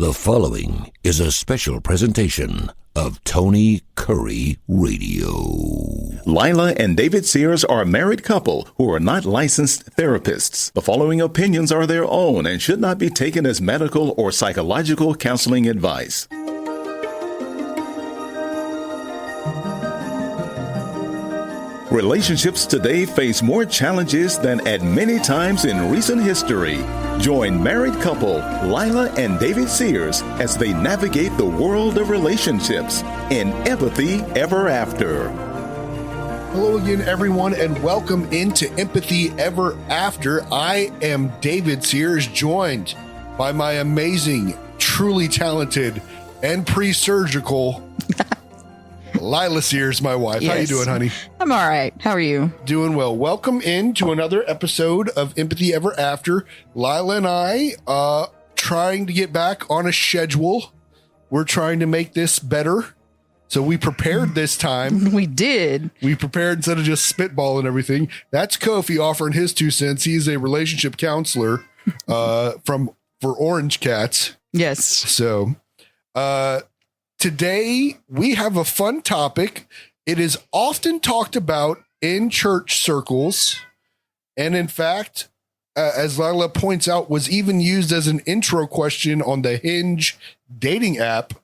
The following is a special presentation of Tony Kurre Radio. Lila and David Sears are a married couple who are not licensed therapists. The following opinions are their own and should not be taken as medical or psychological counseling advice. Relationships today face more challenges than at many times in recent history. Join married couple Lila and David Sears as they navigate the world of relationships in Empathy Ever After. Hello again, everyone, and welcome into Empathy Ever After. I am David Sears, joined by my amazing, truly talented, and pre-surgical Lila Sears, my wife. Yes. How you doing, honey? I'm all right. How are you? Doing well. Welcome into another episode of Empathy Ever After. Lila and I trying to get back on a schedule. We're trying to make this better. So we prepared this time. We did. We prepared instead of just spitballing everything. That's Kofi offering his 2 cents. He's a relationship counselor for Orange Cats. Yes. So today, we have a fun topic. It is often talked about in church circles. And in fact, as Lila points out, was even used as an intro question on the Hinge dating app,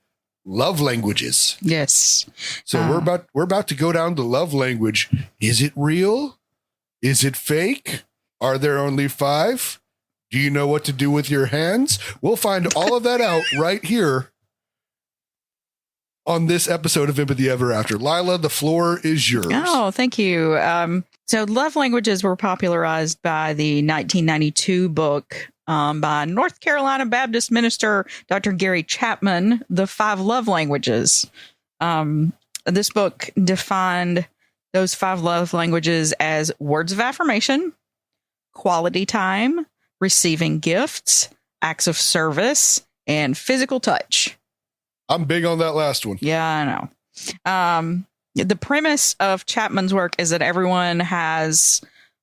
love languages. Yes. So we're about to go down to love language. Is it real? Is it fake? Are there only 5? Do you know what to do with your hands? We'll find all of that out right here on this episode of Empathy Ever After. Lila, the floor is yours. Oh, thank you. So love languages were popularized by the 1992 book by North Carolina Baptist minister Dr. Gary Chapman, The 5 Love Languages. This book defined those 5 love languages as words of affirmation, quality time, receiving gifts, acts of service, and physical touch. I'm big on that last one. Yeah, I know. The premise of Chapman's work is that everyone has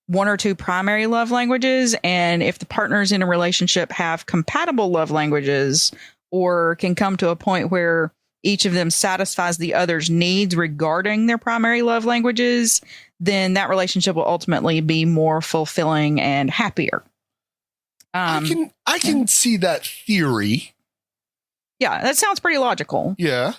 1 or 2 primary love languages, and if the partners in a relationship have compatible love languages or can come to a point where each of them satisfies the other's needs regarding their primary love languages, then that relationship will ultimately be more fulfilling and happier. I can see that theory. Yeah, that sounds pretty logical. Yeah.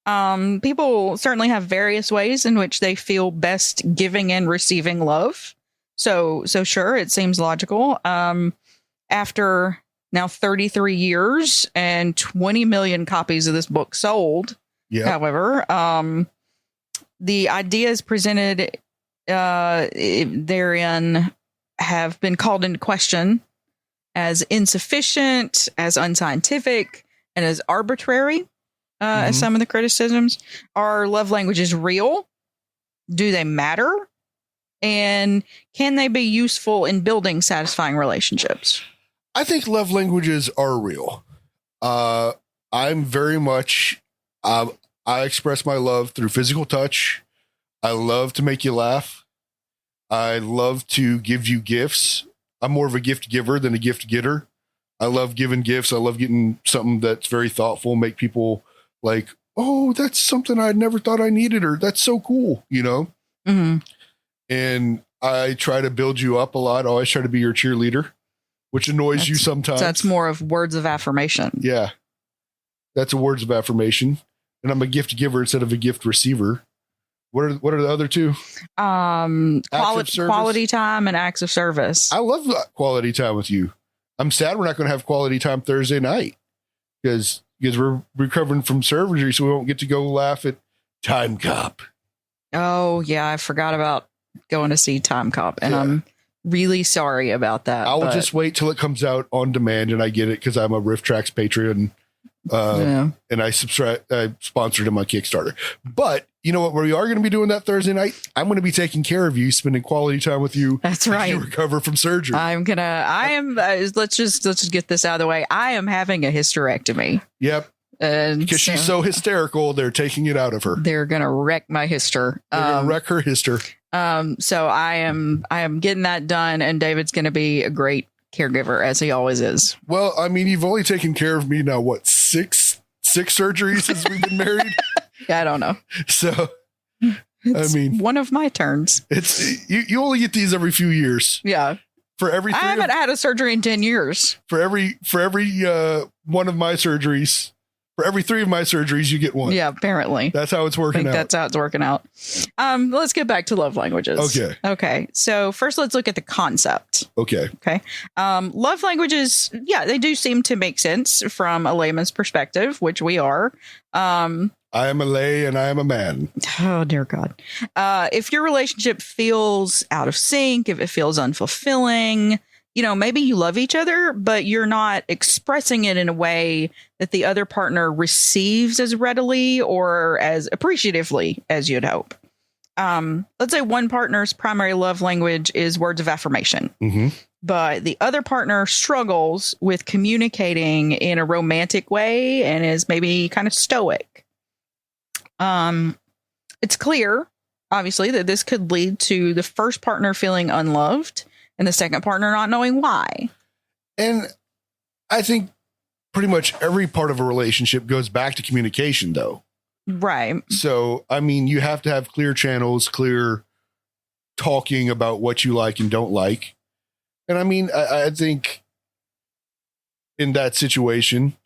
People certainly have various ways in which they feel best giving and receiving love. So sure, it seems logical. After now 33 years and 20 million copies of this book sold, however, the ideas presented therein have been called into question as insufficient, as unscientific, and as arbitrary as some of the criticisms. Are love languages real? Do they matter? And can they be useful in building satisfying relationships? I think love languages are real. I'm very much, I express my love through physical touch. I love to make you laugh. I love to give you gifts. I'm more of a gift giver than a gift getter. I love giving gifts. I love getting something that's very thoughtful, make people like, oh, that's something I never thought I needed, or that's so cool, you know? Mm-hmm. And I try to build you up a lot. I always try to be your cheerleader, which annoys you sometimes. That's more of words of affirmation. Yeah. That's a words of affirmation. And I'm a gift giver instead of a gift receiver. What are the other 2? Quality time and acts of service. I love quality time with you. I'm sad we're not going to have quality time Thursday night because we're recovering from surgery, so we won't get to go laugh at Time Cop. Oh, yeah. I forgot about going to see Time Cop, and I'm really sorry about that. I will just wait till it comes out on demand and I get it because I'm a Riff Tracks Patreon. And I sponsored him on Kickstarter. But you know what? We are going to be doing that Thursday night. I'm going to be taking care of you, spending quality time with you. That's right. You recover from surgery. Let's just get this out of the way. I am having a hysterectomy. Yep. Because she's so hysterical, they're taking it out of her. They're going to wreck my hyster. They're going to wreck her hyster. So I am getting that done, and David's going to be a great caregiver, as he always is. Well, I mean, you've only taken care of me now, what, six surgeries since we've been married? Yeah, I don't know. So, It's I mean, one of my turns. it's you only get these every few years. Yeah. For every I haven't had a surgery in 10 years. for every one of my surgeries, for every 3 of my surgeries, you get one. Yeah, apparently. That's how it's I working think out. that's how it's working out. Let's get back to love languages. Okay. So first, let's look at the concept. Okay. Love languages, yeah, they do seem to make sense from a layman's perspective, which we are. I am a lay and I am a man. Oh, dear God. If your relationship feels out of sync, if it feels unfulfilling, maybe you love each other, but you're not expressing it in a way that the other partner receives as readily or as appreciatively as you'd hope. Let's say one partner's primary love language is words of affirmation, but the other partner struggles with communicating in a romantic way and is maybe kind of stoic. It's clear, obviously, that this could lead to the first partner feeling unloved and the second partner not knowing why. And I think pretty much every part of a relationship goes back to communication, though. Right. So, I mean, you have to have clear channels, clear talking about what you like and don't like. And I mean, I think in that situation,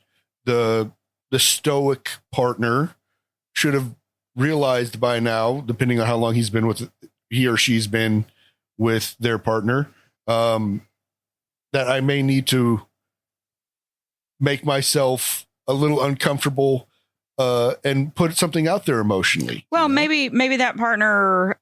the stoic partner should have realized by now, depending on how long he or she's been with their partner, that I may need to make myself a little uncomfortable and put something out there emotionally. Well, maybe that partner,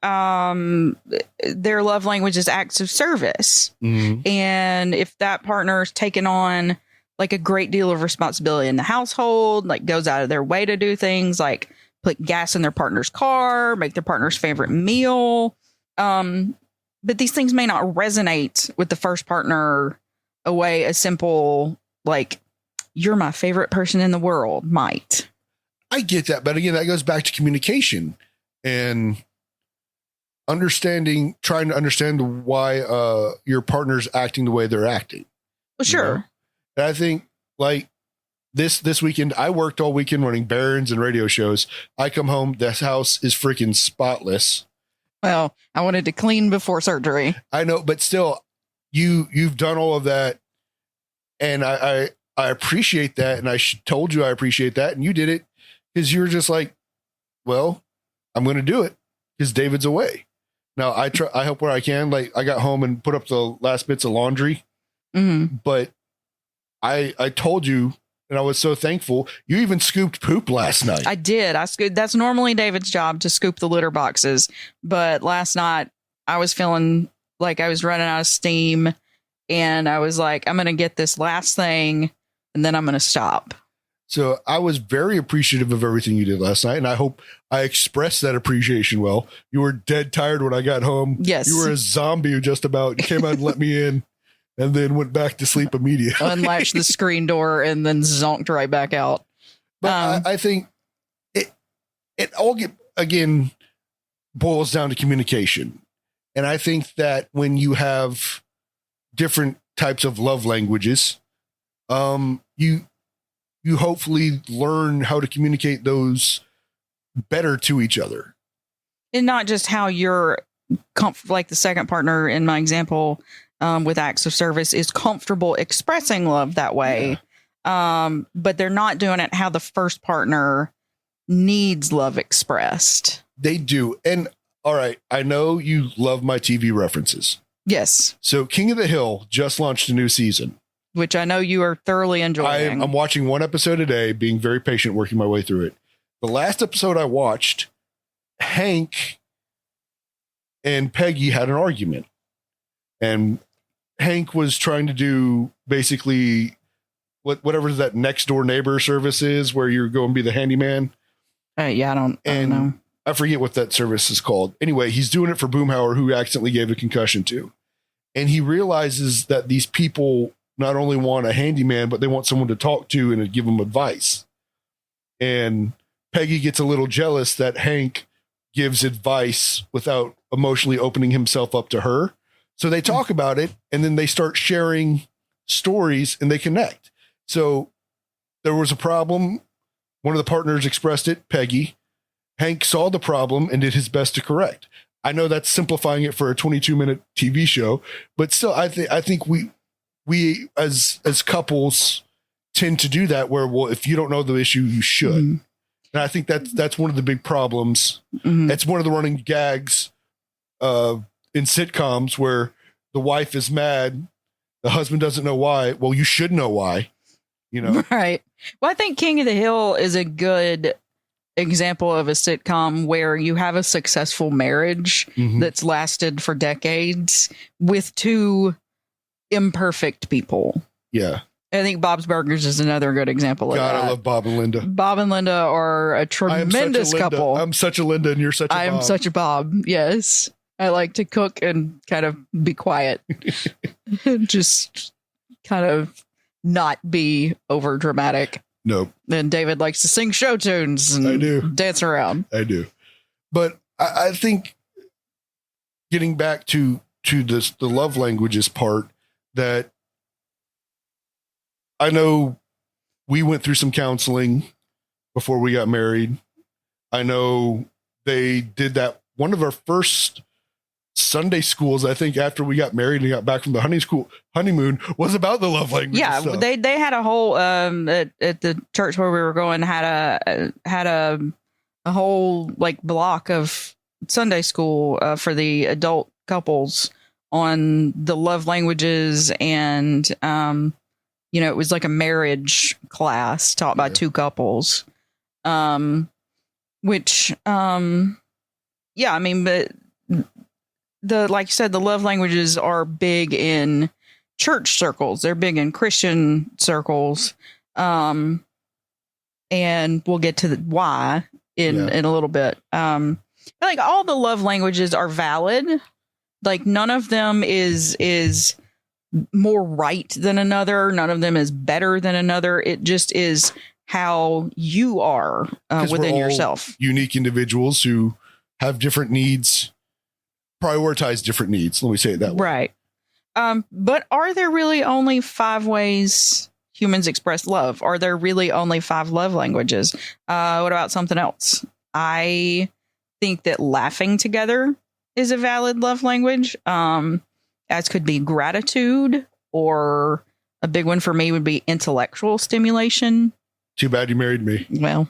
their love language is acts of service. And if that partner's taken on like a great deal of responsibility in the household, like goes out of their way to do things like put gas in their partner's car, make their partner's favorite meal. But these things may not resonate with the first partner a way a simple, like, you're my favorite person in the world might. I get that. But again, that goes back to communication and trying to understand why your partner's acting the way they're acting. Well, sure. And I think like this weekend, I worked all weekend running Barons and radio shows. I come home, this house is freaking spotless. Well, I wanted to clean before surgery. I know, but still, you've done all of that, and I appreciate that, and I told you I appreciate that, and you did it because you were just like, well, I'm going to do it because David's away. Now I help where I can. Like I got home and put up the last bits of laundry, but I told you. And I was so thankful. You even scooped poop last night. I did. I scooped. That's normally David's job to scoop the litter boxes. But last night I was feeling like I was running out of steam. And I was like, I'm going to get this last thing and then I'm going to stop. So I was very appreciative of everything you did last night. And I hope I expressed that appreciation well. You were dead tired when I got home. Yes. You were a zombie who just about came out and let me in. And then went back to sleep immediately. Unlatched the screen door and then zonked right back out. But I think it all again boils down to communication. And I think that when you have different types of love languages, you hopefully learn how to communicate those better to each other. And not just how you're like the second partner in my example, with acts of service is comfortable expressing love that way. Yeah. But they're not doing it how the first partner needs love expressed. They do. And all right, I know you love my TV references. Yes. So King of the Hill just launched a new season, which I know you are thoroughly enjoying. I'm watching one episode a day, being very patient, working my way through it. The last episode I watched, Hank and Peggy had an argument. And Hank was trying to do basically whatever that next door neighbor service is where you're going to be the handyman. Yeah, I don't know. I forget what that service is called. Anyway, he's doing it for Boomhauer, who accidentally gave a concussion to. And he realizes that these people not only want a handyman, but they want someone to talk to and to give them advice. And Peggy gets a little jealous that Hank gives advice without emotionally opening himself up to her. So they talk about it, and then they start sharing stories and they connect. So there was a problem. One of the partners expressed it, Peggy. Hank saw the problem and did his best to correct. I know that's simplifying it for a 22-minute TV show, but still, I think we as couples tend to do that where, well, if you don't know the issue, you should. Mm-hmm. And I think that's one of the big problems. Mm-hmm. That's one of the running gags in sitcoms where the wife is mad, the husband doesn't know why. Well, you should know why, you know? Right. Well, I think King of the Hill is a good example of a sitcom where you have a successful marriage that's lasted for decades with two imperfect people. Yeah. I think Bob's Burgers is another good example of that. God, I love Bob and Linda. Bob and Linda are a tremendous couple. I'm such a Linda and you're such a Bob. I am such a Bob. Yes. I like to cook and kind of be quiet. Just kind of not be over dramatic. Nope. And David likes to sing show tunes and I do. Dance around. I do. But I think getting back to the love languages part, that I know we went through some counseling before we got married. I know they did that. One of our first Sunday schools, I think, after we got married and got back from the honeymoon was about the love language. Yeah, stuff. they had a whole at the church where we were going had a whole like block of Sunday school for the adult couples on the love languages, and it was like a marriage class taught by two couples, which yeah, I mean, but like you said, the love languages are big in church circles. They're big in Christian circles. And we'll get to the why in a little bit. Like all the love languages are valid. Like none of them is more right than another. None of them is better than another. It just is how you are within yourself. Unique individuals who have different needs, prioritize different needs. Let me say it that way. Right. But are there really only 5 ways humans express love? Are there really only 5 love languages? What about something else? I think that laughing together is a valid love language. As could be gratitude, or a big one for me would be intellectual stimulation. Too bad you married me. Well,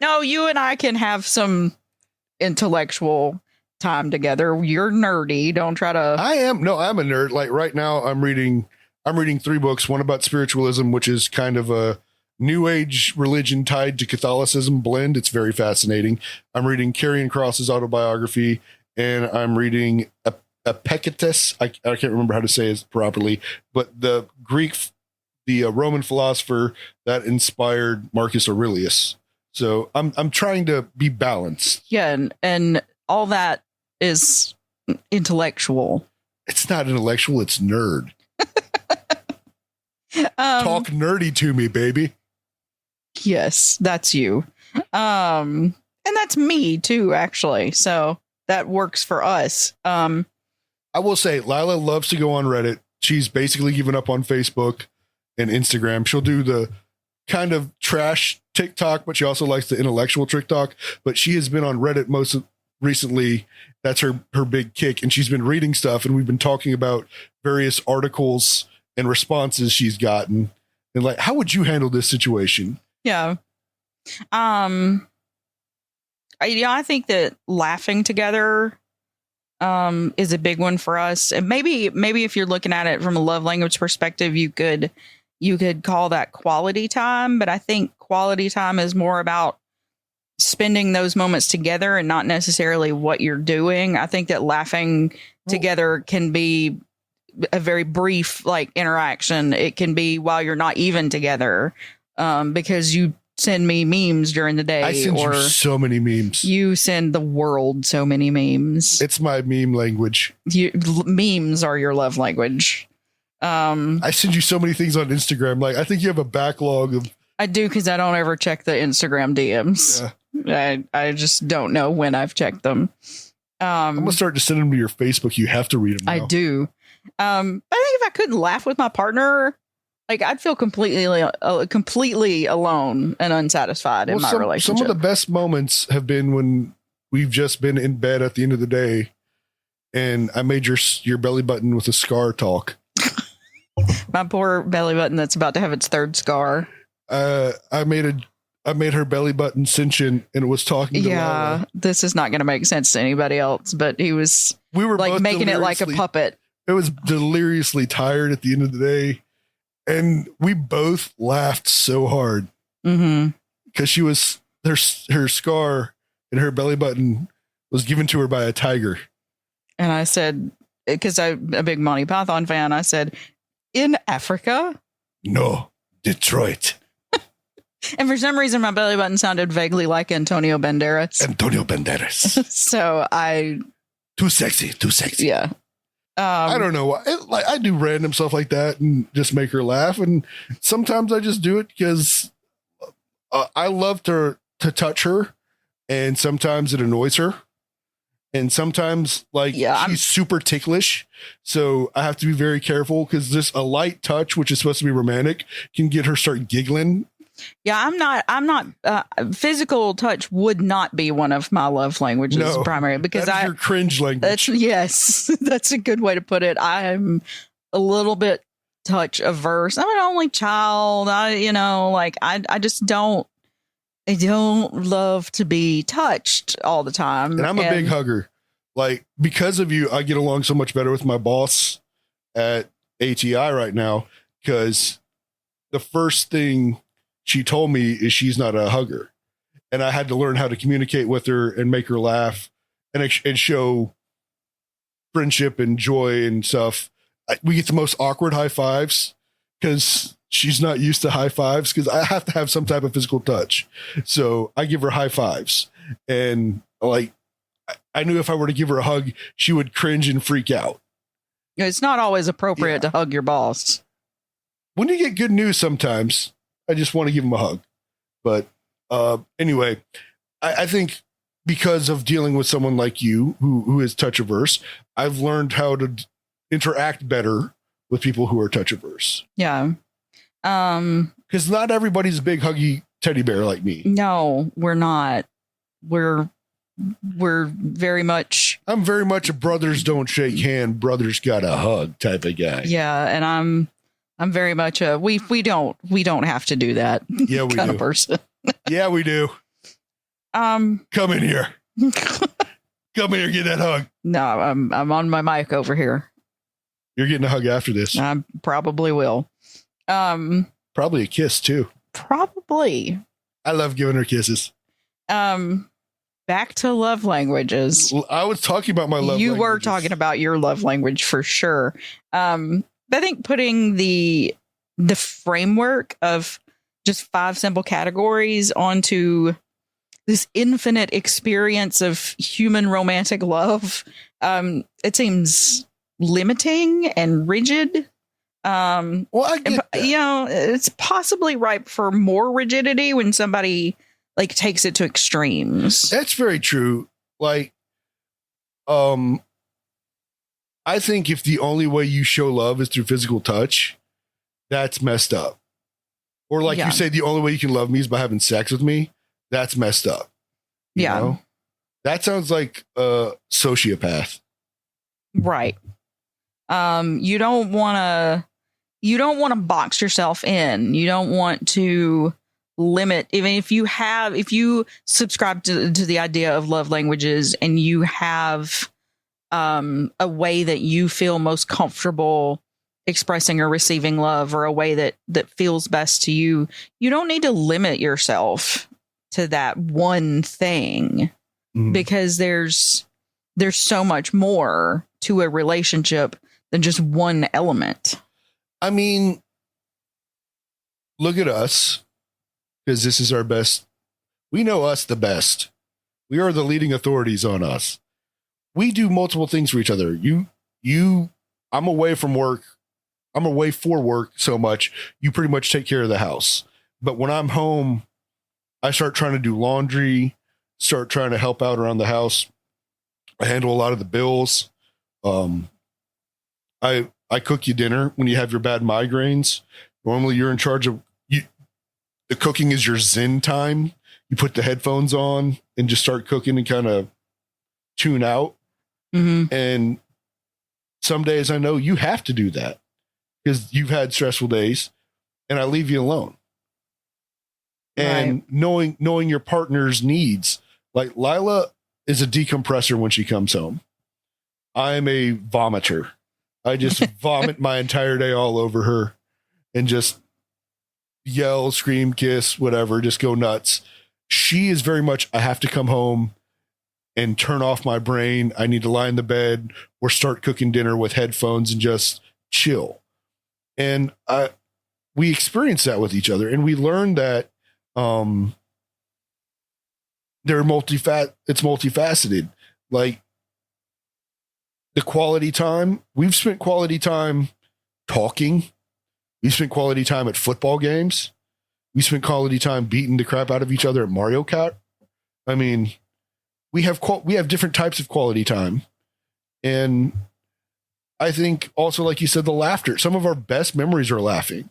no, you and I can have some intellectual time together. You're nerdy. Don't try to. I'm a nerd. Like right now I'm reading 3 books, one about spiritualism, which is kind of a new age religion tied to Catholicism blend. It's very fascinating. I'm reading Carrion Cross's autobiography, and I'm reading Epictetus. I can't remember how to say it properly, but the Roman philosopher that inspired Marcus Aurelius. So I'm trying to be balanced. Yeah, and all that is intellectual. It's not intellectual, it's nerd. Talk nerdy to me, baby. Yes, that's you. And that's me too, actually. So that works for us. I will say Lila loves to go on Reddit. She's basically given up on Facebook and Instagram. She'll do the kind of trash TikTok, but she also likes the intellectual TikTok. But she has been on Reddit recently. That's her big kick, and she's been reading stuff, and we've been talking about various articles and responses she's gotten, and like, how would you handle this situation? Yeah. I think that laughing together is a big one for us, and maybe if you're looking at it from a love language perspective, you could call that quality time, but I think quality time is more about spending those moments together and not necessarily what you're doing. I think that laughing together can be a very brief like interaction. It can be while you're not even together, because you send me memes during the day. I send you so many memes. You send the world so many memes. It's my meme language. Memes are your love language. I send you so many things on Instagram. Like, I think you have a backlog of. I do, because I don't ever check the Instagram DMs. Yeah. I just don't know when I've checked them. I'm gonna start to send them to your Facebook. You have to read them now. I do. I think if I couldn't laugh with my partner, like I'd feel completely alone and unsatisfied in my relationship. Some of the best moments have been when we've just been in bed at the end of the day, and I made your belly button with a scar talk. My poor belly button that's about to have its third scar. I made her belly button sentient and was talking to Lila. This is not going to make sense to anybody else, but we were like making it like a puppet. It was deliriously tired at the end of the day, and we both laughed so hard because she was her scar and her belly button was given to her by a tiger. And I said, because I'm a big Monty Python fan, I said, in Africa? No, Detroit. And for some reason, my belly button sounded vaguely like Antonio Banderas. So Too sexy. Yeah. I don't know. I do random stuff like that and just make her laugh. And sometimes I just do it because I love to touch her. And sometimes it annoys her. And sometimes she's super ticklish. So I have to be very careful because just a light touch, which is supposed to be romantic, can get her start giggling. Yeah, I'm not physical touch would not be one of my love languages primary because that's your cringe language. That's a good way to put it. I'm a little bit touch averse. I'm an only child. I just don't love to be touched all the time. And I'm a big hugger. Like, because of you, I get along so much better with my boss at ATI right now because the first thing she told me is she's not a hugger. And I had to learn how to communicate with her and make her laugh and show friendship and joy and stuff. We get the most awkward high fives because she's not used to high fives because I have to have some type of physical touch. So I give her high fives. And I knew if I were to give her a hug, she would cringe and freak out. It's not always appropriate to hug your boss. When you get good news sometimes, I just want to give him a hug. But anyway, I think because of dealing with someone like you who is touch averse, I've learned how to interact better with people who are touch averse. Yeah. Because not everybody's a big huggy teddy bear like me. No, we're not. We're very much. I'm very much a brothers don't shake hand, brothers got a hug type of guy. Yeah, and I'm very much a we don't have to do that. Yeah, we kind do. Of person. Yeah, we do. Come in here. Come in here, get that hug. No, I'm on my mic over here. You're getting a hug after this. I probably will. Probably a kiss too. Probably. I love giving her kisses. Back to love languages. I was talking about my love. You were talking about your love language for sure. I think putting the framework of just 5 simple categories onto this infinite experience of human romantic love, it seems limiting and rigid. Well, I get that. It's possibly ripe for more rigidity when somebody takes it to extremes. That's very true. I think if the only way you show love is through physical touch, that's messed up. Or you say, the only way you can love me is by having sex with me. That's messed up. You know? That sounds like a sociopath. Right. You don't want to box yourself in. You don't want to limit, even if you subscribe to the idea of love languages and you have a way that you feel most comfortable expressing or receiving love, or a way that feels best to you, you don't need to limit yourself to that one thing, because there's so much more to a relationship than just one element. I mean, look at us, because this is our best. We know us the best. We are the leading authorities on us. We do multiple things for each other. I'm away from work. I'm away for work so much. You pretty much take care of the house. But when I'm home, I start trying to do laundry, start trying to help out around the house. I handle a lot of the bills. I I cook you dinner when you have your bad migraines. Normally you're in charge of the cooking is your zen time. You put the headphones on and just start cooking and kind of tune out. Mm-hmm. And some days I know you have to do that because you've had stressful days, and I leave you alone. And knowing your partner's needs, like Lila is a decompressor when she comes home. I'm a vomiter. I just vomit my entire day all over her and just yell, scream, kiss, whatever, just go nuts. She is very much, I have to come home and turn off my brain. I need to lie in the bed or start cooking dinner with headphones and just chill. And we experience that with each other, and we learn that it's multifaceted. Like the quality time, we've spent quality time talking. We spent quality time at football games. We spent quality time beating the crap out of each other at Mario Kart. I mean, we have different types of quality time. And I think also, like you said, the laughter, some of our best memories are laughing.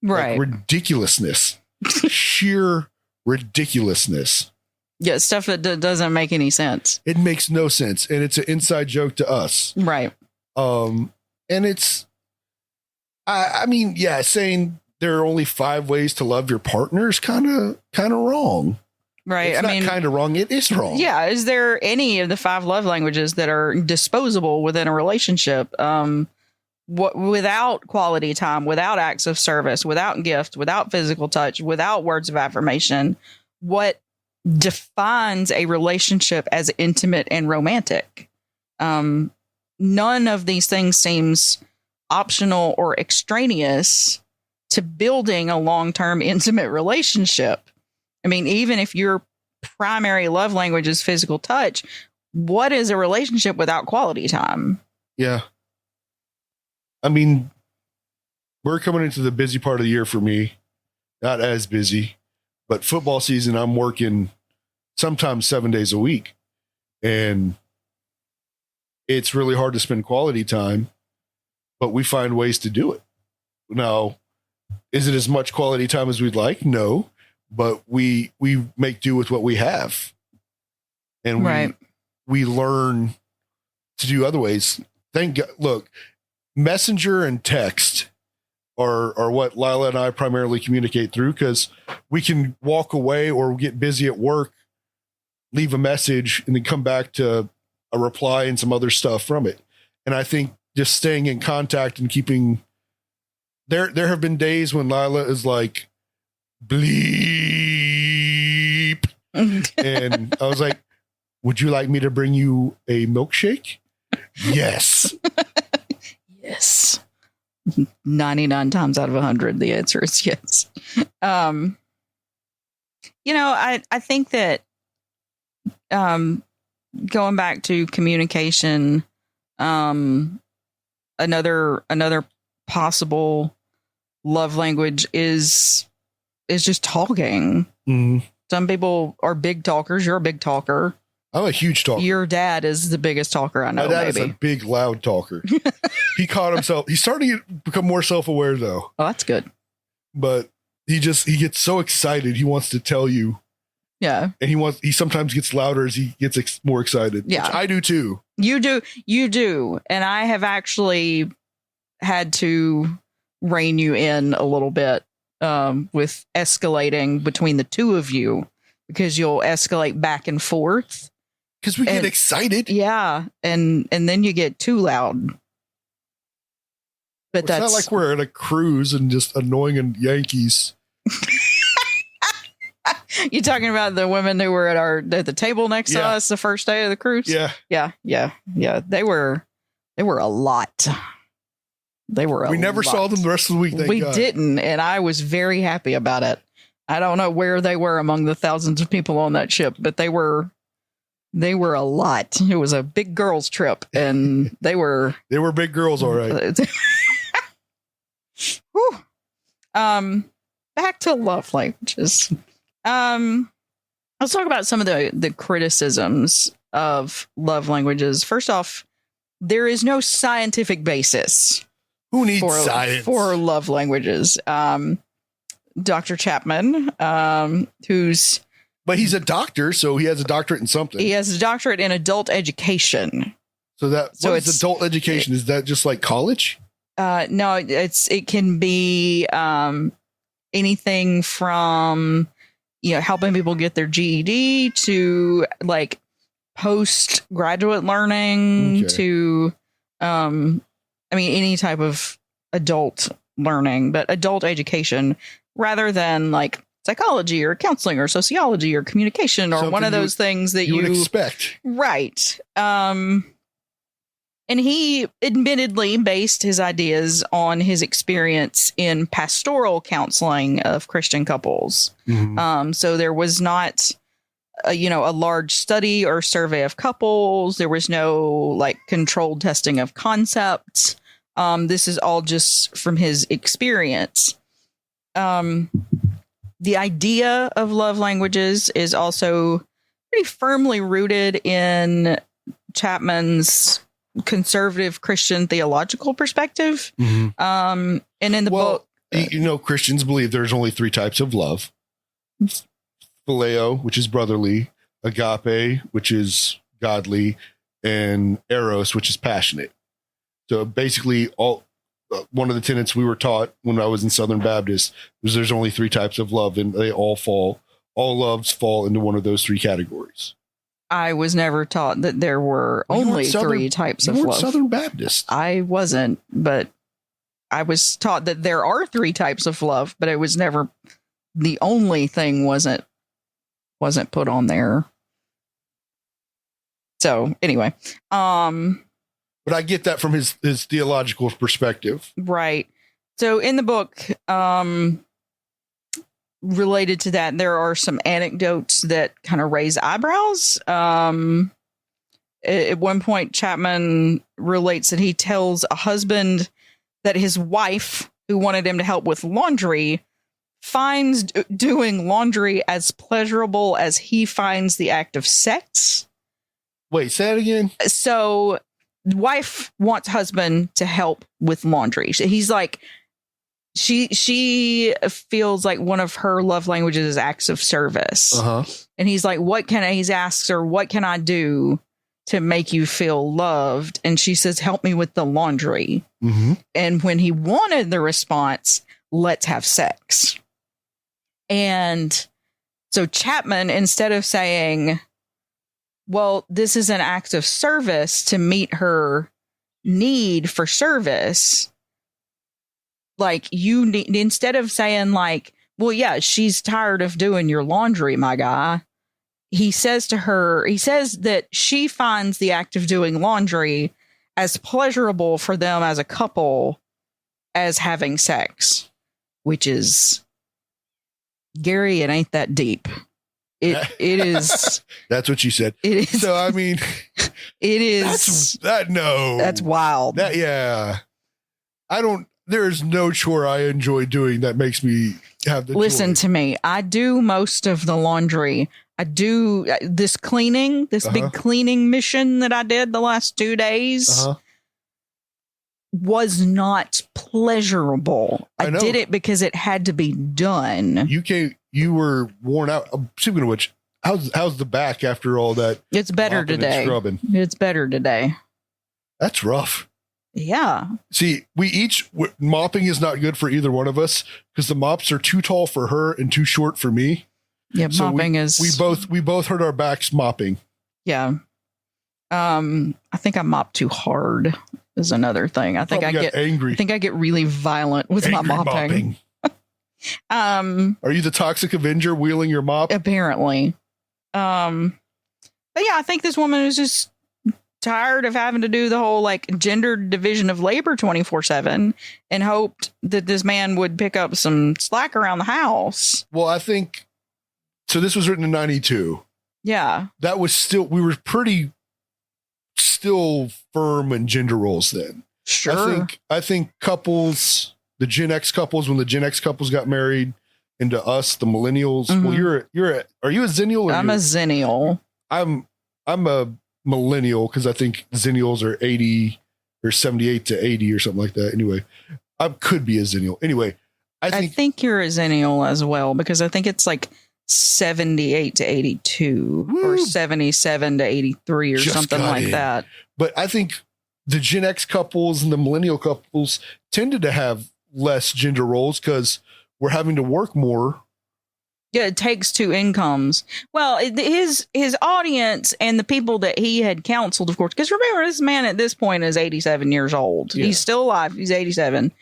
Right. Like ridiculousness, sheer ridiculousness. Yeah. Stuff that doesn't make any sense. It makes no sense. And it's an inside joke to us. Right. And it's, I mean, yeah, saying there are only 5 ways to love your partner is kind of wrong. Right. It's not kind of wrong. It is wrong. Yeah. Is there any of the 5 love languages that are disposable within a relationship? Without quality time, without acts of service, without gift, without physical touch, without words of affirmation, what defines a relationship as intimate and romantic? None of these things seems optional or extraneous to building a long-term intimate relationship. I mean, even if your primary love language is physical touch, what is a relationship without quality time? Yeah. I mean, we're coming into the busy part of the year for me. Not as busy, but football season, I'm working sometimes 7 days a week. And it's really hard to spend quality time, but we find ways to do it. Now, is it as much quality time as we'd like? No, but we make do with what we have. And we learn to do other ways. Thank God. Look, Messenger and text are what Lila and I primarily communicate through, because we can walk away or get busy at work, leave a message, and then come back to a reply and some other stuff from it. And I think just staying in contact and keeping there have been days when Lila is like, bleep. And I was like, would you like me to bring you a milkshake? Yes. Yes. 99 times out of 100, the answer is yes. I think that going back to communication, another possible love language is just talking. Mm. Some people are big talkers. You're a big talker. I'm a huge talker. Your dad is the biggest talker I know. My dad is a big, loud talker. He caught himself. He's starting to become more self-aware, though. Oh, that's good. But he gets so excited. He wants to tell you. Yeah. And he sometimes gets louder as he gets more excited. Yeah. Which I do too. You do. And I have actually had to rein you in a little bit with escalating between the two of you, because you'll escalate back and forth. Because we get excited. Yeah. And then you get too loud. But It's not like we're at a cruise and just annoying Yankees. You talking about the women who were at the table next to us the first day of the cruise? Yeah. Yeah. They were a lot. We never saw them the rest of the week. We didn't, and I was very happy about it. I don't know where they were among the thousands of people on that ship, but they were a lot. It was a big girls trip, and they were big girls, all right. Whew. Back to love languages. Let's talk about some of the criticisms of love languages. First off, there is no scientific basis Who needs science for love languages? Dr. Chapman, who's... But he's a doctor, so he has a doctorate in something. He has a doctorate in adult education. So what is adult education? Is that just like college? No, it can be anything from, helping people get their GED to like postgraduate learning to, any type of adult learning, but adult education rather than like psychology or counseling or sociology or communication or one of those things that you would expect. Right. And he admittedly based his ideas on his experience in pastoral counseling of Christian couples. Mm-hmm. So there was not, a large study or survey of couples. There was no like controlled testing of concepts. This is all just from his experience. The idea of love languages is also pretty firmly rooted in Chapman's conservative Christian theological perspective. Mm-hmm. And in the book, Christians believe there's only 3 types of love: phileo, which is brotherly; agape, which is godly; and eros, which is passionate. So basically, one of the tenets we were taught when I was in Southern Baptist was there's only 3 types of love, and they all loves fall into one of those 3 categories. I was never taught that there were only 3 types of love. Southern Baptist. I wasn't, but I was taught that there are 3 types of love, but it was never the only thing wasn't put on there. So anyway, but I get that from his theological perspective. Right. So in the book, related to that, there are some anecdotes that kind of raise eyebrows. At one point, Chapman relates that he tells a husband that his wife, who wanted him to help with laundry, finds doing laundry as pleasurable as he finds the act of sex. Wait, say that again. So wife wants husband to help with laundry. He's like, she feels like one of her love languages is acts of service. Uh-huh. And he's like, he's asked her, what can I do to make you feel loved? And she says, help me with the laundry. Mm-hmm. And when he wanted the response, let's have sex. And so Chapman, instead of saying, well, this is an act of service to meet her need for service. Like instead of saying like, well, yeah, she's tired of doing your laundry, my guy. He says that she finds the act of doing laundry as pleasurable for them as a couple as having sex, which is, Gary, it ain't that deep. It is. That's what she said. It is. So, I mean, it is. That's wild. There's no chore I enjoy doing that makes me have the Listen joy. to me. I do most of the laundry. I do this cleaning, big cleaning mission that I did the last 2 days was not pleasurable. I did it because it had to be done. You were worn out. Speaking of which, how's the back after all that? It's better today. It's better today. That's rough. Yeah. See, mopping is not good for either one of us because the mops are too tall for her and too short for me. Yeah, so mopping we both hurt our backs mopping. Yeah. I think I mop too hard is another thing. I think I get angry. I think I get really violent with my mopping. Are you the toxic Avenger wheeling your mop? Apparently. But yeah, I think this woman is just tired of having to do the whole like gendered division of labor 24/7 and hoped that this man would pick up some slack around the house. Well, I think so. This was written in 92. Yeah. That was we were pretty still firm in gender roles then. Sure. I think couples, the Gen X couples, when the Gen X couples got married, and to us, the millennials. Mm-hmm. Well, are you a Zennial? I'm a Zennial. I'm a millennial because I think Zennials are 80 or 78 to 80 or something like that. Anyway, I could be a Zennial. Anyway, I think you're a Zennial as well, because I think it's like 78 to 82 or 77 to 83 or something like that. But I think the Gen X couples and the millennial couples tended to have less gender roles because we're having to work more. Yeah, it takes two incomes. Well, his audience and the people that he had counseled, of course, because remember, this man at this point is 87 years old. Yeah. He's still alive. He's 87.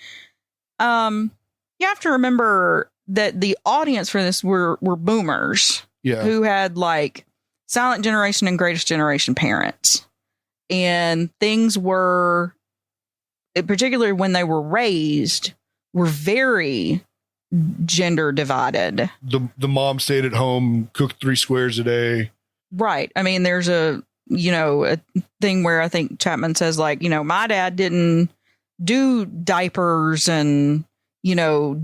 You have to remember that the audience for this were boomers, who had like Silent Generation and Greatest Generation parents. And things were, particularly when they were raised, were very gender divided. The mom stayed at home, cooked 3 squares a day. Right. I mean, there's a thing where I think Chapman says, like, my dad didn't do diapers and,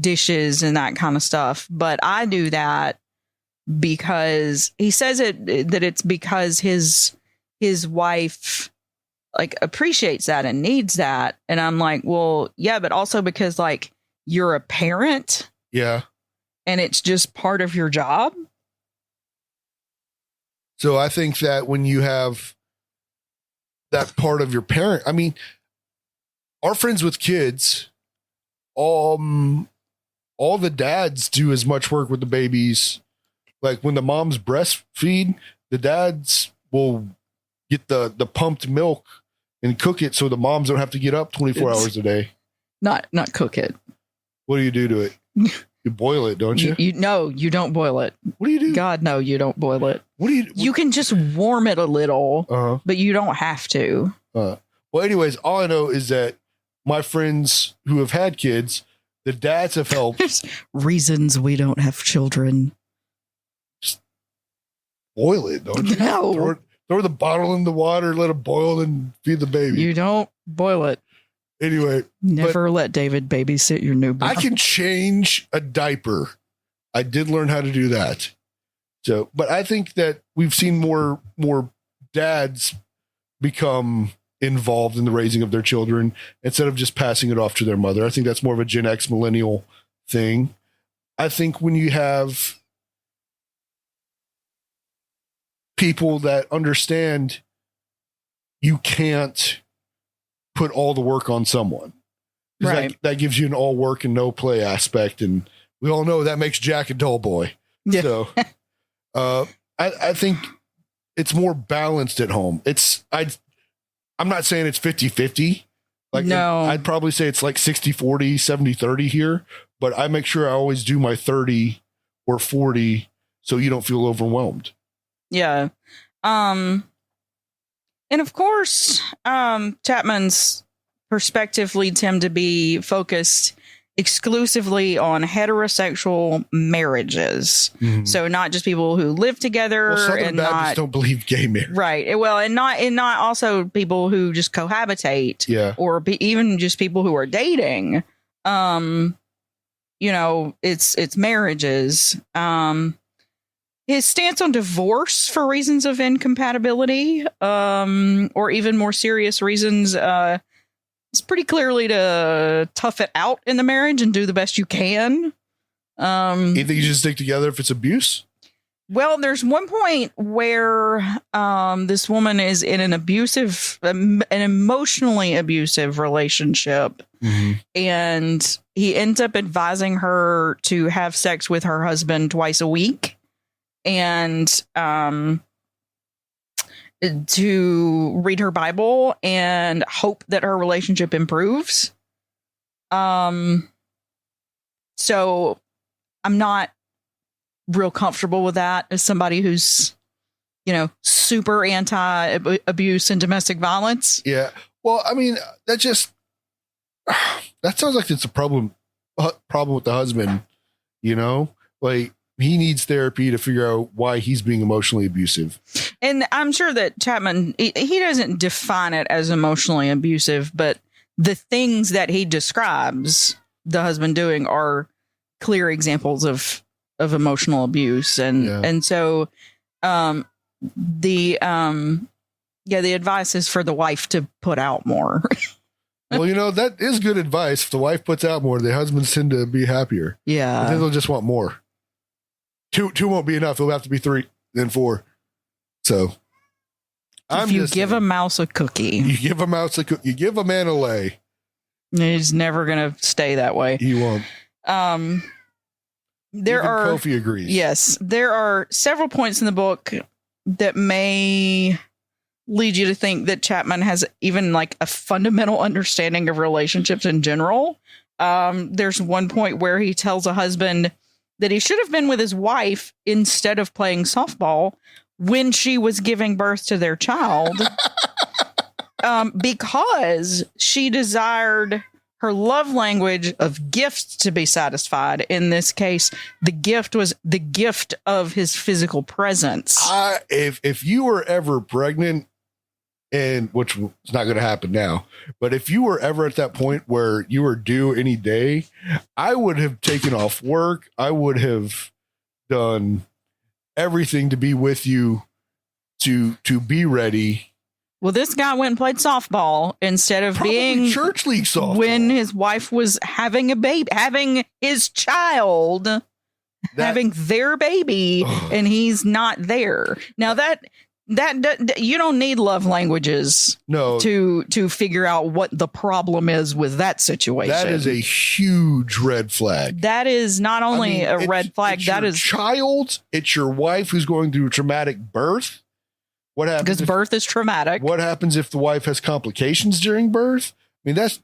dishes and that kind of stuff. But I do that because he says that it's because his wife like appreciates that and needs that. And I'm like, well, yeah, but also because like you're a parent. Yeah. And it's just part of your job. So I think that when you have that part of your parent, I mean, our friends with kids, all the dads do as much work with the babies. Like when the moms breastfeed, the dads will get the pumped milk and cook it so the moms don't have to get up 24 hours a day. Not cook it. What do you do to it? You boil it, don't you? No, you don't boil it. What do you do? God, no, you don't boil it. What do you do? You can just warm it a little, but you don't have to. Well, anyways, all I know is that my friends who have had kids, the dads have helped. There's reasons we don't have children. Just boil it, don't you? No. Throw the bottle in the water, let it boil, and feed the baby. You don't boil it. Anyway. Never let David babysit your newborn. I can change a diaper. I did learn how to do that. So, but I think that we've seen more dads become involved in the raising of their children instead of just passing it off to their mother. I think that's more of a Gen X millennial thing. I think when you have people that understand you can't put all the work on someone. Right. That gives you an all work and no play aspect. And we all know that makes Jack a dull boy. Yeah. So I think it's more balanced at home. I'm not saying it's 50-50. Like, no. I'd probably say it's like 60-40, 70-30 here, but I make sure I always do my 30 or 40 so you don't feel overwhelmed. Yeah. And of course, Chapman's perspective leads him to be focused exclusively on heterosexual marriages. Mm-hmm. So not just people who live together. Well, Southern Baptists don't believe gay marriage. Right. Well, and not also people who just cohabitate. Yeah. Or even just people who are dating. It's marriages. His stance on divorce for reasons of incompatibility, or even more serious reasons, is pretty clearly to tough it out in the marriage and do the best you can. You think you just stick together if it's abuse? Well, there's one point where this woman is in an emotionally abusive relationship, mm-hmm. and he ends up advising her to have sex with her husband twice a week. And to read her Bible and hope that her relationship improves. So I'm not real comfortable with that as somebody who's, super anti-abuse and domestic violence. Yeah. Well, I mean, that sounds like it's a problem with the husband, like, he needs therapy to figure out why he's being emotionally abusive. And I'm sure that Chapman, he doesn't define it as emotionally abusive, but the things that he describes the husband doing are clear examples of emotional abuse. And so the advice is for the wife to put out more. Well, that is good advice. If the wife puts out more, the husbands tend to be happier. Yeah. And then they'll just want more. Two won't be enough. It'll have to be 3, then 4. So if you give a mouse a cookie, you give a mouse a cookie, you give a man a lay. He's never going to stay that way. He won't. There Even are Kofi agrees. Yes, there are several points in the book that may lead you to think that Chapman has even like a fundamental understanding of relationships in general. There's one point where he tells a husband that he should have been with his wife instead of playing softball when she was giving birth to their child, because she desired her love language of gifts to be satisfied. In this case, the gift was the gift of his physical presence. If you were ever pregnant, and which is not going to happen now, but if you were ever at that point where you were due any day, I would have taken off work. I would have done everything to be with you, to be ready. Well, this guy went and played softball instead of Probably being church league softball when his wife was having a baby, having his child, having their baby, and he's not there. Now that you don't need love languages to figure out what the problem is with that situation. That is a huge red flag. That is not only a red flag, that is child. It's your wife who's going through a traumatic birth. What happens? Because birth is traumatic. What happens if the wife has complications during birth? I mean, that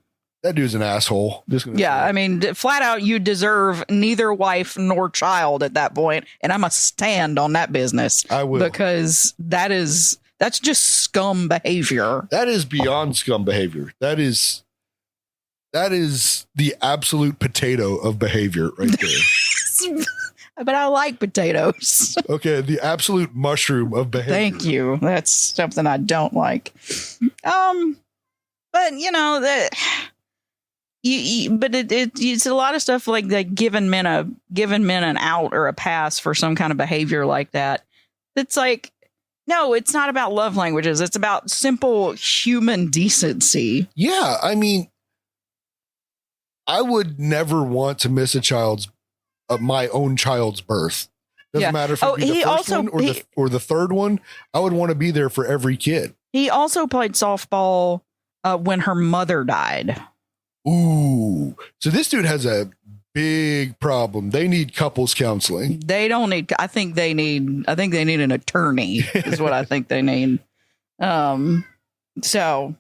dude's an asshole. I mean, flat out, you deserve neither wife nor child at that point, and I'm a stand on that business. I will, because that's just scum behavior. That is beyond scum behavior. That is the absolute potato of behavior right there. But I like potatoes. Okay, the absolute mushroom of behavior. Thank you. That's something I don't like. But that. It's a lot of stuff like giving men an out or a pass for some kind of behavior like that. It's like, no, it's not about love languages. It's about simple human decency. Yeah, I mean, I would never want to miss my own child's birth. Doesn't matter if it's the first one or the third one. I would want to be there for every kid. He also played softball when her mother died. Ooh, so this dude has a big problem. They need couples counseling. They don't need. I think they need an attorney. Is what I think they need. So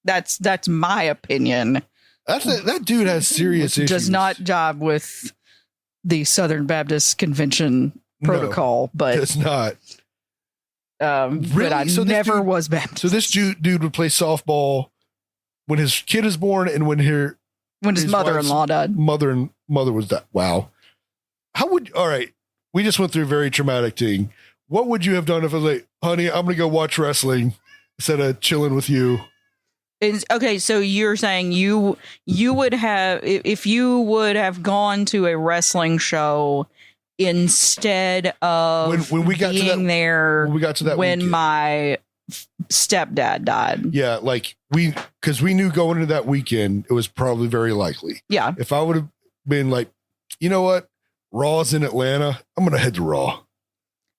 that's my opinion. That dude has serious issues. Does not jive with the Southern Baptist Convention protocol, but it's not. Really? But I never was Baptist. So this dude would play softball when his kid is born and when his mother-in-law died. Mother was that. Wow. All right. We just went through a very traumatic thing. What would you have done if I was like, honey, I'm going to go watch wrestling instead of chilling with you? Okay, so you're saying you would have, if you would have gone to a wrestling show instead of when we got being there when we got to that when weekend. My stepdad died. Yeah, like because we knew going into that weekend it was probably very likely. Yeah. If I would have been like, you know what, Raw's in Atlanta, I'm gonna head to Raw.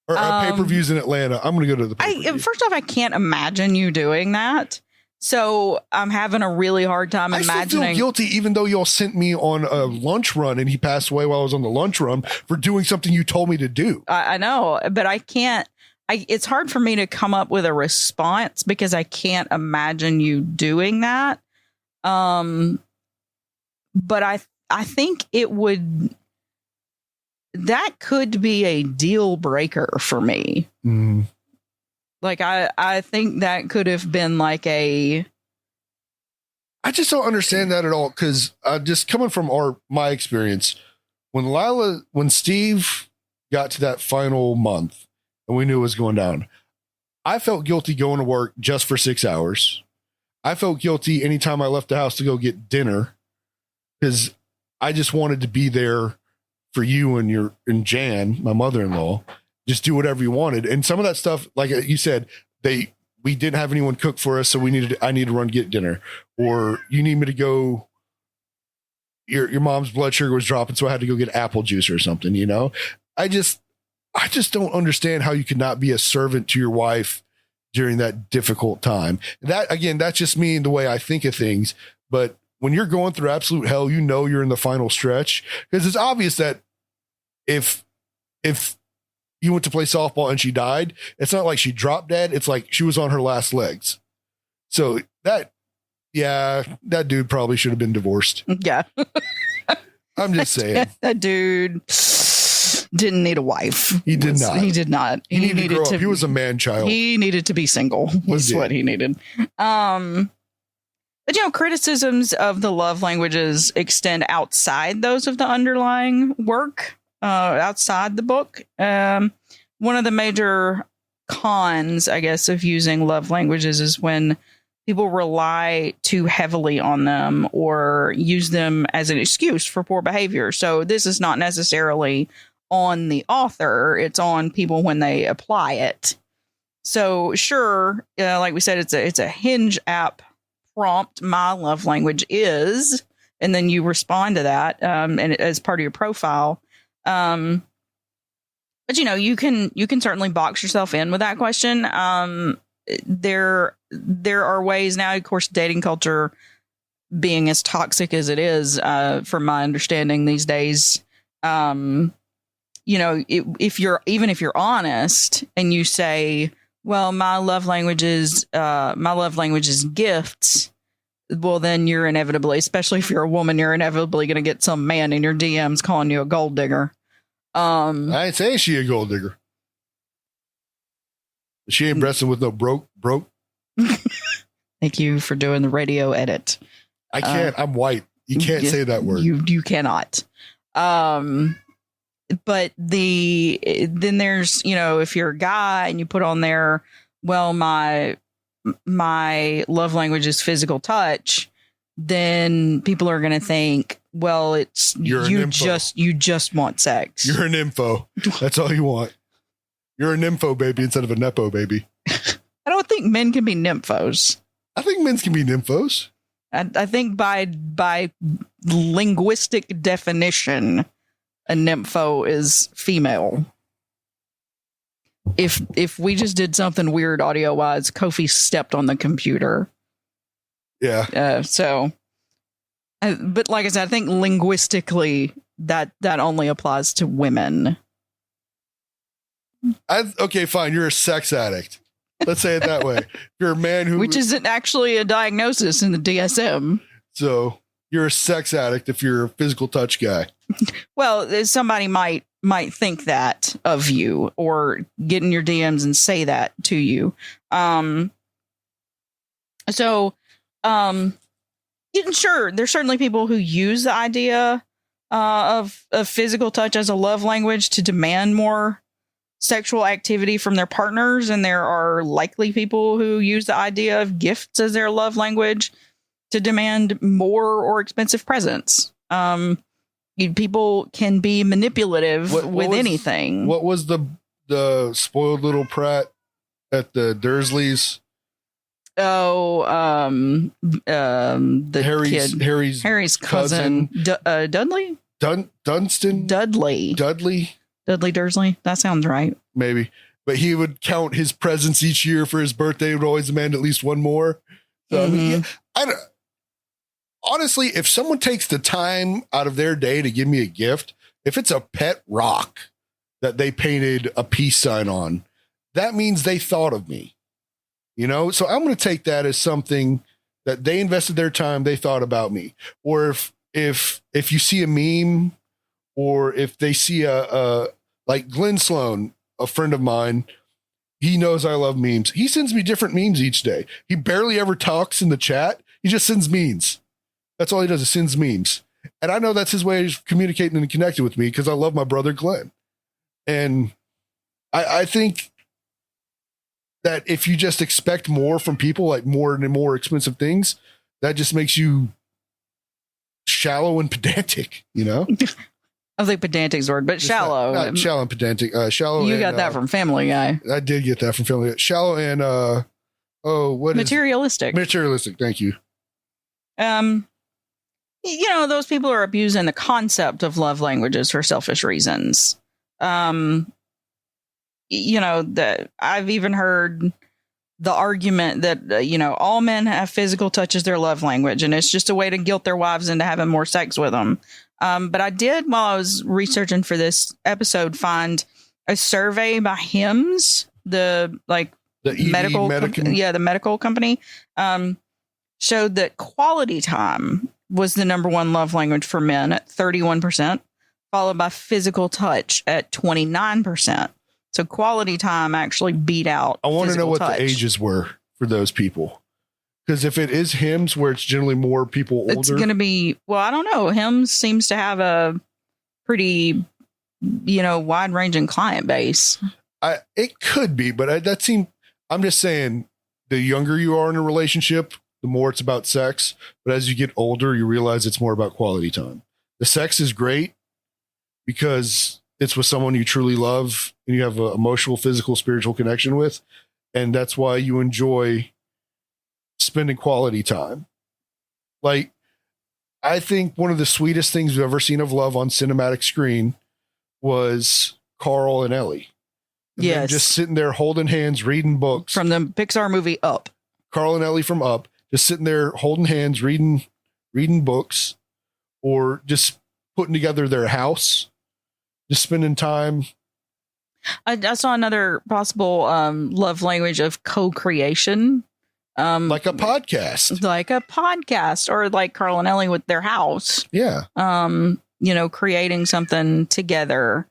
Or pay-per-views in Atlanta, I'm gonna go to the pay-per-view. First off, I can't imagine you doing that. So I'm having a really hard time imagining. I still feel guilty, even though y'all sent me on a lunch run and he passed away while I was on the lunch run for doing something you told me to do. I know, but I can't. It's hard for me to come up with a response because I can't imagine you doing that. But I think it would. That could be a deal breaker for me. Mm. Like, I think that could have been like I just don't understand that at all. Cause just coming from my experience, when Steve got to that final month and we knew it was going down, I felt guilty going to work just for 6 hours. I felt guilty anytime I left the house to go get dinner because I just wanted to be there for you and Jan, my mother-in-law. Just do whatever you wanted. And some of that stuff, like you said, we didn't have anyone cook for us, so I need to run get dinner, or you need me to go. Your mom's blood sugar was dropping, so I had to go get apple juice or something. You know, I just don't understand how you could not be a servant to your wife during that difficult time. That again, that's just me and the way I think of things. But when you're going through absolute hell, you know you're in the final stretch, because it's obvious that if you went to play softball and she died, it's not like she dropped dead. It's like she was on her last legs. So that dude probably should have been divorced. Yeah. I'm just saying. That dude didn't need a wife. He did not. He did not. He needed to grow up. He was a man child. He needed to be single. Was what he needed. But criticisms of the love languages extend outside those of the underlying work, outside the book. One of the major cons, I guess, of using love languages is when people rely too heavily on them or use them as an excuse for poor behavior. So this is not necessarily on the author. It's on people when they apply it. So sure, like we said, it's a Hinge app prompt. My love language is, and then you respond to that, and as part of your profile. But you can certainly box yourself in with that question. There are ways now, of course, dating culture being as toxic as it is, from my understanding these days. If you're honest and you say, well, my love language is gifts. Well, then you're inevitably, especially if you're a woman, you're inevitably going to get some man in your DMs calling you a gold digger. I ain't saying she a gold digger. She ain't breasting with no broke. Thank you for doing the radio edit. I can't. I'm white. You can't say that word. You cannot. But then there's, if you're a guy and you put on there, well, my love language is physical touch, then people are going to think, well, you just want sex. You're an info. That's all you want. You're a nympho baby instead of a nepo baby. I don't think men can be nymphos. I think men can be nymphos. I think by linguistic definition, a nympho is female. If we just did something weird audio wise, Kofi stepped on the computer. Yeah. But like I said, I think linguistically that only applies to women. Okay, fine. You're a sex addict. Let's say it that way. You're a man which isn't actually a diagnosis in the DSM. So you're a sex addict if you're a physical touch guy. Well, somebody might think that of you or get in your DMs and say that to you. Sure, there's certainly people who use the idea of physical touch as a love language to demand more sexual activity from their partners, and there are likely people who use the idea of gifts as their love language to demand more or expensive presents. People can be manipulative with anything. What was the spoiled little prat at the Dursleys? Oh, the Harry's cousin. Dudley? Dunstan? Dudley Dursley. That sounds right. Maybe. But he would count his presents each year for his birthday. He would always demand at least one more. So, honestly, if someone takes the time out of their day to give me a gift, if it's a pet rock that they painted a peace sign on, that means they thought of me. So I'm going to take that as something that they invested their time. They thought about me. Or if you see a meme, or if they see like Glenn Sloan, a friend of mine, he knows I love memes. He sends me different memes each day. He barely ever talks in the chat. He just sends memes. That's all he does is sends memes. And I know that's his way of communicating and connecting with me because I love my brother Glenn. And I think that if you just expect more from people, like more and more expensive things, that just makes you shallow and pedantic, I think pedantic's word, but shallow. Not shallow and pedantic. Shallow. You got that from Family Guy. I did get that from Family Guy. Shallow and what materialistic. Materialistic. Thank you. Those people are abusing the concept of love languages for selfish reasons. That I've even heard the argument that, all men have physical touch as their love language, and it's just a way to guilt their wives into having more sex with them. But I did, while I was researching for this episode, find a survey by HIMSS, the medical company, showed that quality time was the number one love language for men at 31%, followed by physical touch at 29%. So quality time actually beat out. I want to know what touch. the ages were for those people. Because if it is HIMSS, where it's generally more people older. It's going to be, I don't know. HIMSS seems to have a pretty, wide-ranging client base. It could be, but I'm just saying, the younger you are in a relationship, the more it's about sex. But as you get older, you realize it's more about quality time. The sex is great because it's with someone you truly love and you have an emotional, physical, spiritual connection with. And that's why you enjoy spending quality time. Like, I think one of the sweetest things we've ever seen of love on cinematic screen was Carl and Ellie. And yes. just sitting there holding hands, reading books. From the Pixar movie Up. Carl and Ellie from Up, just sitting there holding hands, reading books, or just putting together their house, just spending time. I saw another possible love language of co-creation. Like a podcast. Or like Carl and Ellie with their house. Yeah. Creating something together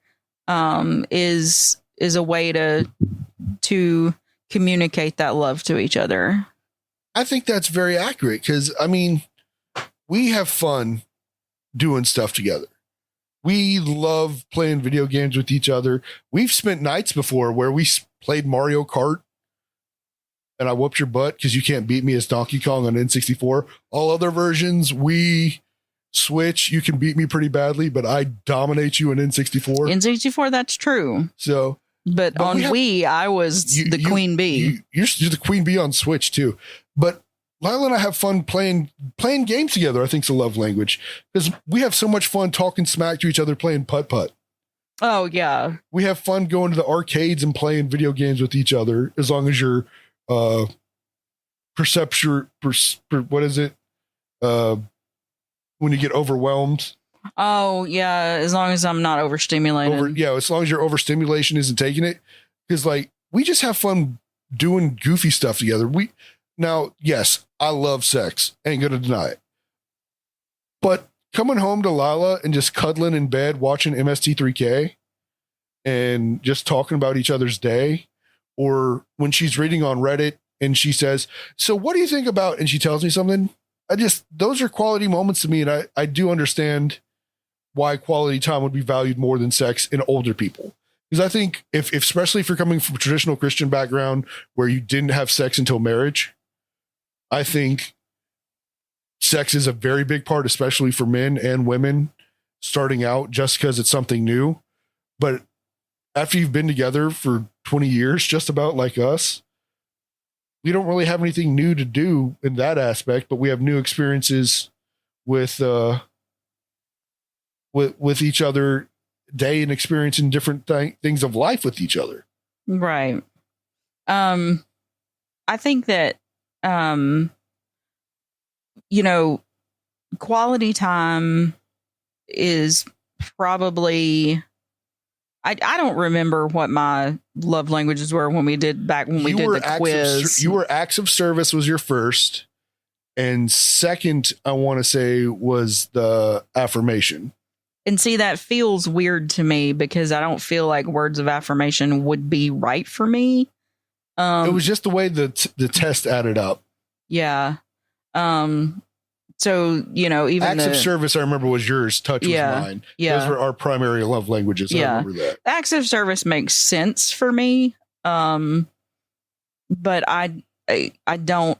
is a way to communicate that love to each other. I think that's very accurate because, we have fun doing stuff together. We love playing video games with each other. We've spent nights before where we played Mario Kart and I whooped your butt because you can't beat me as Donkey Kong on N64. All other versions, we Switch, you can beat me pretty badly, but I dominate you in N64. N64, that's true. But on Wii, I was the queen bee. You're the queen bee on Switch too. But Lila and I have fun playing games together. I think it's a love language because we have so much fun talking smack to each other, playing putt-putt. Oh yeah. We have fun going to the arcades and playing video games with each other. As long as you're what is it? When you get overwhelmed. Oh yeah, as long as I'm not overstimulated. As long as your overstimulation isn't taking it. Because we just have fun doing goofy stuff together. Yes, I love sex. Ain't gonna deny it. But coming home to Lila and just cuddling in bed, watching MST3K and just talking about each other's day, or when she's reading on Reddit and she says, so what do you think about, and she tells me something, those are quality moments to me. And I do understand why quality time would be valued more than sex in older people. Because I think especially if you're coming from a traditional Christian background where you didn't have sex until marriage, I think sex is a very big part, especially for men and women starting out, just because it's something new. But after you've been together for 20 years, just about like us, we don't really have anything new to do in that aspect, but we have new experiences with each other day and experiencing different things of life with each other. Right. I think that, quality time is probably, I don't remember what my love languages were when we did the quiz. Acts of service was your first. And second, I want to say, was the affirmation. And see, that feels weird to me because I don't feel like words of affirmation would be right for me. It was just the way the test added up. Yeah. So, even acts of service, I remember, was yours. Touch was mine. Yeah. Those were our primary love languages. Yeah. I remember that. Acts of service makes sense for me. But I don't,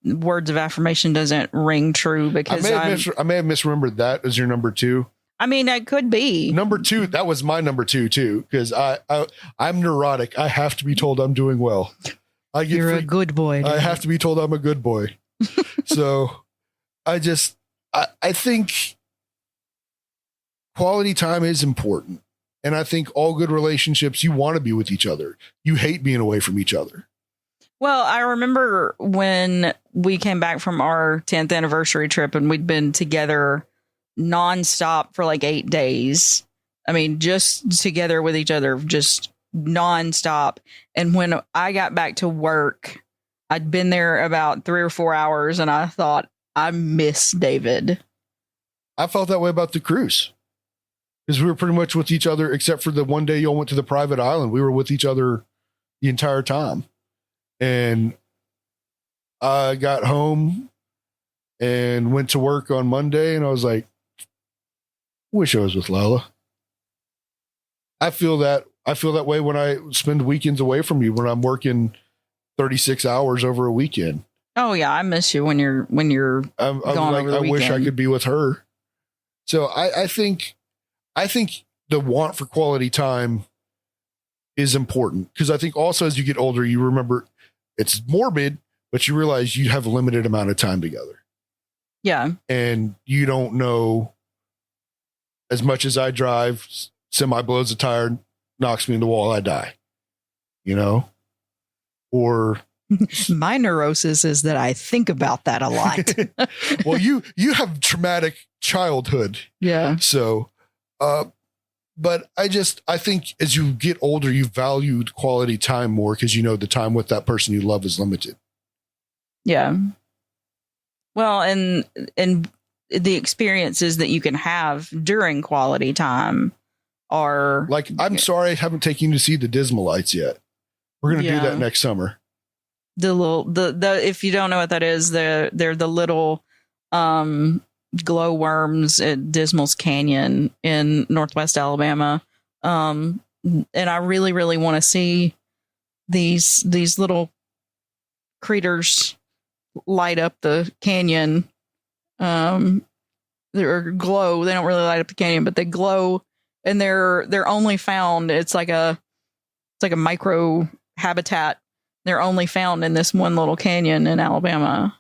words of affirmation doesn't ring true because I may have misremembered that as your number two. I mean, that could be number two. That was my number two too. Cause I'm neurotic. I have to be told I'm doing well. You're a good boy. I have to be told I'm a good boy. So I think quality time is important. And I think all good relationships, you want to be with each other. You hate being away from each other. Well, I remember when we came back from our 10th anniversary trip and we'd been together nonstop for like 8 days. I mean, just together with each other, just nonstop. And when I got back to work, I'd been there about 3 or 4 hours and I thought, I miss David. I felt that way about the cruise. Because we were pretty much with each other, except for the one day y'all went to the private island. We were with each other the entire time. And I got home and went to work on Monday, and I was like, wish I was with Lila. I feel that way when I spend weekends away from you, when I'm working 36 hours over a weekend. Oh yeah, I miss you when you're I'm gone like, over the I wish I weekend. could be with her. So I think the want for quality time is important, because I think also as you get older, you remember it's morbid, but you realize you have a limited amount of time together. Yeah. And you don't know, as much as I drive, semi blows a tire, knocks me in the wall, I die, you know, or My neurosis is that I think about that a lot. well, you have traumatic childhood. Yeah. So, but I think as you get older, you value quality time more, because you know the time with that person you love is limited. Yeah. Well, and the experiences that you can have during quality time are Like, I'm sorry I haven't taken you to see the Dismalites yet. We're going to do Yeah. that next summer. the if you don't know what that is, they're the little glowworms at Dismal's Canyon in Northwest Alabama. And I really, really want to see these little critters light up the canyon. They're glow. They don't really light up the canyon, but they glow, and they're only found. It's like a micro habitat. They're only found in this one little canyon in Alabama.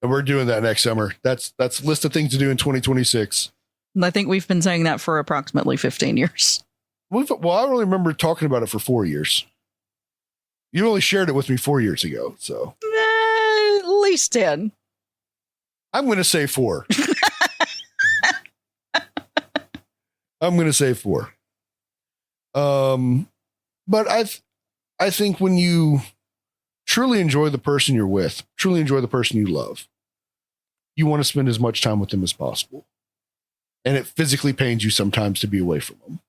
And we're doing that next summer. That's a list of things to do in 2026. And I think we've been saying that for approximately 15 years. Well, I only remember talking about it for 4 years. You only shared it with me 4 years ago. So At least 10. I'm going to say 4. I'm going to say 4. But I think when you truly enjoy the person you're with, truly enjoy the person you love, you want to spend as much time with them as possible. And it physically pains you sometimes to be away from them.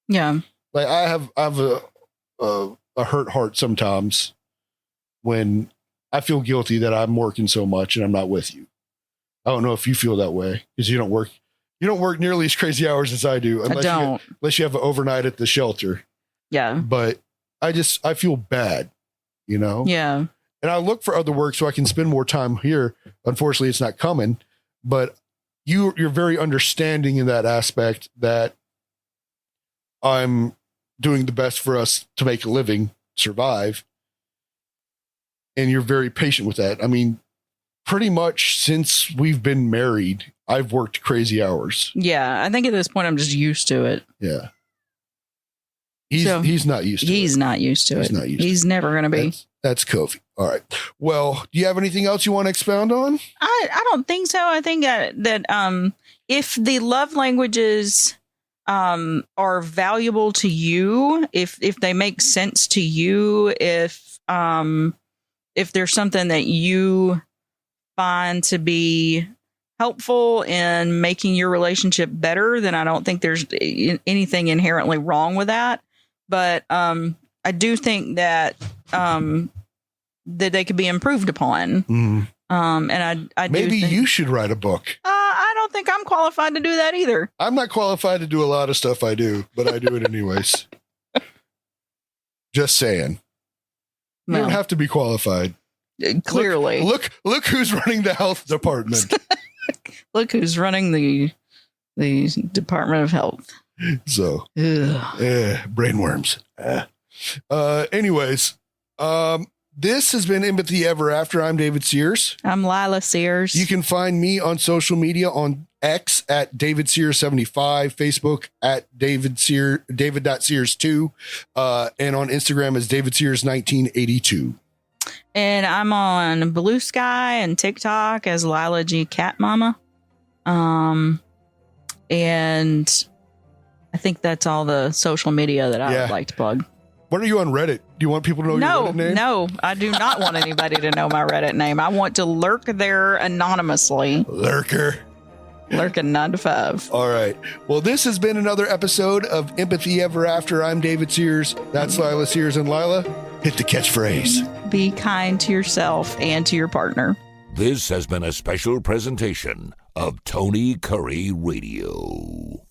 Yeah. Like I have a hurt heart sometimes when I feel guilty that I'm working so much and I'm not with you. I don't know if you feel that way, because you don't work nearly as crazy hours as I do. Unless you have an overnight at the shelter. Yeah. But I feel bad, you know? Yeah. And I look for other work so I can spend more time here. Unfortunately, it's not coming, but you're very understanding in that aspect, that I'm doing the best for us to make a living, survive. And you're very patient with that. I mean, pretty much since we've been married, I've worked crazy hours. Yeah. I think at this point, I'm just used to it. Yeah. He's not used to it. He's not used to it. He's never going to be. That's Kofi. All right. Well, do you have anything else you want to expound on? I don't think so. I think that if the love languages are valuable to you, if they make sense to you, if there's something that you find to be helpful in making your relationship better, then I don't think there's anything inherently wrong with that. But I do think that that they could be improved upon. Mm. And I do Maybe think, you should write a book. I don't think I'm qualified to do that either. I'm not qualified to do a lot of stuff I do, but I do it anyways. Just saying. You Well, don't have to be qualified. clearly, Look who's running the health department. look who's running the Department of Health. So, Ugh. brainworms. Anyways, This has been Empathy Ever After. I'm David Sears. I'm Lila Sears. You can find me on social media on X at David Sears 75, Facebook at David.Sears2, and on Instagram as David Sears 1982. And I'm on Blue Sky and TikTok as Lila G Cat Mama. And I think that's all the social media that I would like to plug. What are you on Reddit? Do you want people to know your Reddit name? No, I do not want anybody to know my Reddit name. I want to lurk there anonymously. Lurker. Lurking 9 to 5. All right. Well, this has been another episode of Empathy Ever After. I'm David Sears. That's Lila Sears. And Lila, hit the catchphrase. Be kind to yourself and to your partner. This has been a special presentation of Tony Kurre Radio.